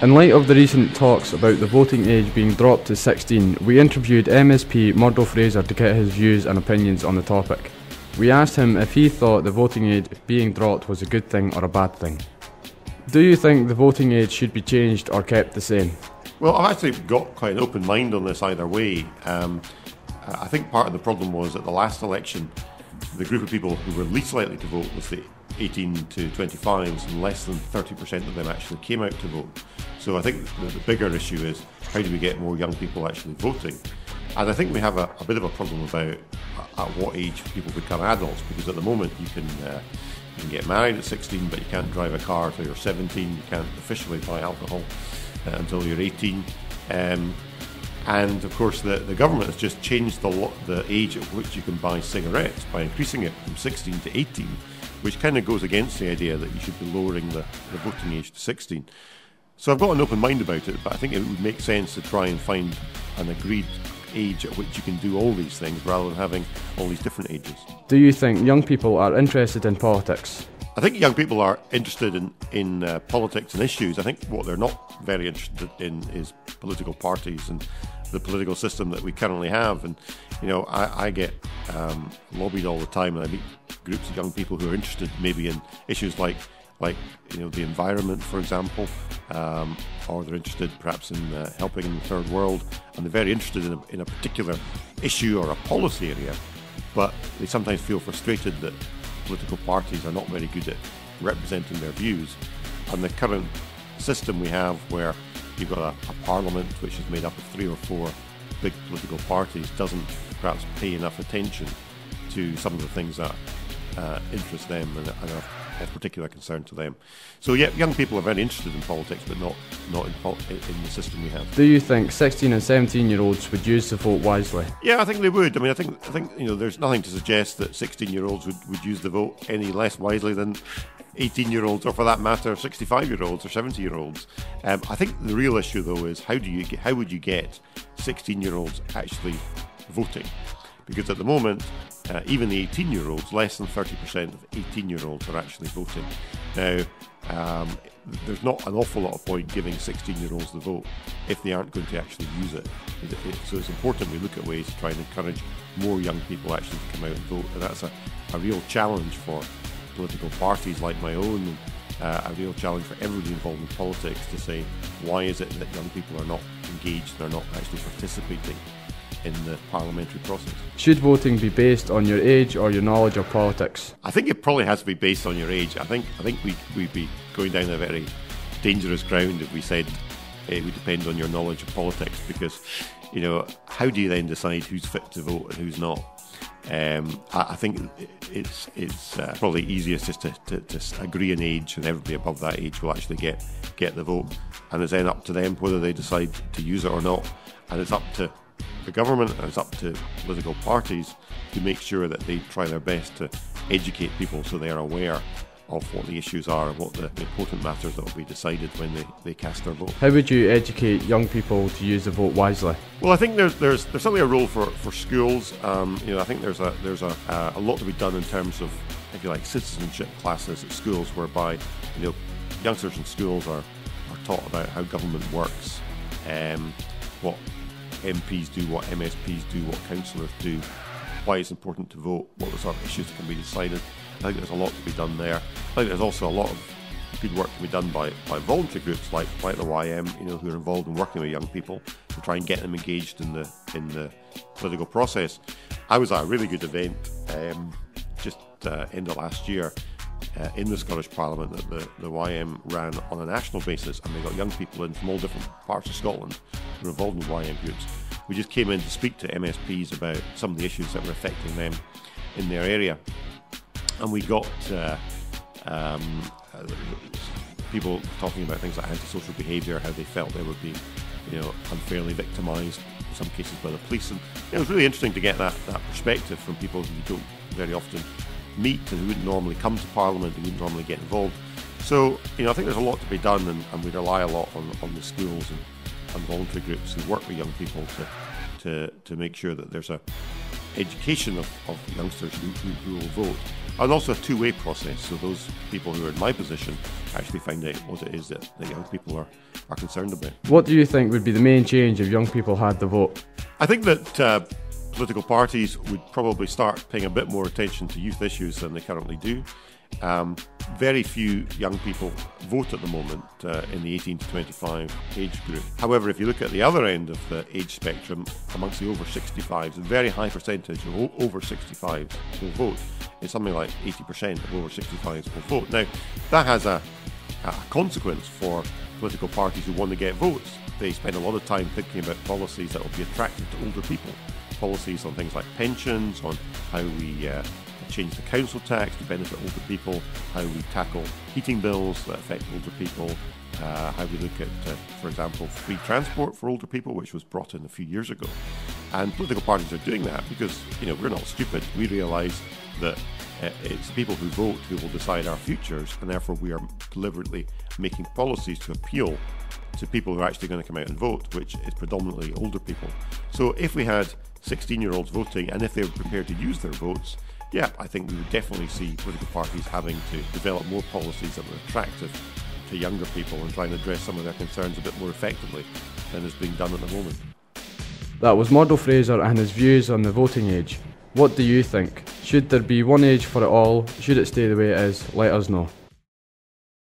In light of the recent talks about the voting age being dropped to 16, we interviewed MSP Murdo Fraser to get his views and opinions on the topic. We asked him if he thought the voting age being dropped was a good thing or a bad thing. Do you think the voting age should be changed or kept the same? Well, I've actually got quite an open mind on this either way. I think part of the problem was at the last election, the group of people who were least likely to vote was the 18 to 25s, and less than 30% of them actually came out to vote. So I think the bigger issue is how do we get more young people actually voting? And I think we have a bit of a problem about at what age people become adults, because at the moment you can get married at 16, but you can't drive a car until you're 17. You can't officially buy alcohol until you're 18. And of course the government has just changed the age at which you can buy cigarettes by increasing it from 16 to 18, which kind of goes against the idea that you should be lowering the voting age to 16. So I've got an open mind about it, but I think it would make sense to try and find an agreed age at which you can do all these things rather than having all these different ages. Do you think young people are interested in politics? I think young people are interested in politics and issues. I think what they're not very interested in is political parties and the political system that we currently have. And I get lobbied all the time, and I meet groups of young people who are interested maybe in issues like the environment, for example, or they're interested perhaps in helping in the third world, and they're very interested in a particular issue or a policy area, but they sometimes feel frustrated that political parties are not very good at representing their views. And the current system we have, where you've got a parliament which is made up of 3 or 4 big political parties, doesn't perhaps pay enough attention to some of the things that interest them and are of particular concern to them. So yeah, young people are very interested in politics, but not in the system we have. Do you think 16 and 17-year-olds would use the vote wisely? Yeah, I think they would. I mean, I think there's nothing to suggest that 16-year-olds would use the vote any less wisely than 18-year-olds, or for that matter, 65-year-olds or 70-year-olds. I think the real issue, though, is how would you get 16-year-olds actually voting? Because at the moment, even the 18-year-olds, less than 30% of 18-year-olds are actually voting. Now, there's not an awful lot of point giving 16-year-olds the vote if they aren't going to actually use it. So it's important we look at ways to try and encourage more young people actually to come out and vote. And that's a real challenge for political parties like my own, and a real challenge for everybody involved in politics to say, why is it that young people are not engaged, they're not actually participating in the parliamentary process? Should voting be based on your age or your knowledge of politics? I think it probably has to be based on your age. I think we'd be going down a very dangerous ground if we said it would depend on your knowledge of politics, because how do you then decide who's fit to vote and who's not? I think it's probably easiest just to agree an age, and everybody above that age will actually get the vote, and it's then up to them whether they decide to use it or not. And it's up to the government and it's up to political parties to make sure that they try their best to educate people so they are aware of what the issues are and what the important matters that will be decided when they cast their vote. How would you educate young people to use the vote wisely? Well, I think there's certainly a role for schools. I think there's a lot to be done in terms of, if you like, citizenship classes at schools, whereby youngsters in schools are taught about how government works, what MPs do, what MSPs do, what councillors do, why it's important to vote, what the sort of issues that can be decided. I think there's a lot to be done there. I think there's also a lot of good work to be done by voluntary groups like the YM, who are involved in working with young people to try and get them engaged in the political process. I was at a really good event just end of last year in the Scottish Parliament that the YM ran on a national basis, and they got young people in from all different parts of Scotland who are involved in YM groups. We just came in to speak to MSPs about some of the issues that were affecting them in their area, and we got people talking about things like antisocial behaviour, how they felt they were being unfairly victimised in some cases by the police, and it was really interesting to get that perspective from people who you don't very often meet and who wouldn't normally come to Parliament, who wouldn't normally get involved. So I think there's a lot to be done, and we rely a lot on the schools and voluntary groups who work with young people to make sure that there's a education of youngsters who will vote, and also a two-way process. So those people who are in my position actually find out what it is that the young people are concerned about. What do you think would be the main change if young people had the vote? I think that political parties would probably start paying a bit more attention to youth issues than they currently do. Very few young people vote at the moment in the 18 to 25 age group. However, if you look at the other end of the age spectrum, amongst the over 65s, a very high percentage of over 65s will vote. It's something like 80% of over 65s will vote. Now, that has a consequence for political parties who want to get votes. They spend a lot of time thinking about policies that will be attractive to older people. Policies on things like pensions, on how we change the council tax to benefit older people, how we tackle heating bills that affect older people, how we look at, for example, free transport for older people, which was brought in a few years ago. And political parties are doing that because, we're not stupid. We realise that it's people who vote who will decide our futures, and therefore we are deliberately making policies to appeal to people who are actually going to come out and vote, which is predominantly older people. So if we had 16-year-olds voting, and if they were prepared to use their votes, yeah, I think we would definitely see political parties having to develop more policies that were attractive to younger people and try and address some of their concerns a bit more effectively than is being done at the moment. That was Murdo Fraser and his views on the voting age. What do you think? Should there be one age for it all? Should it stay the way it is? Let us know.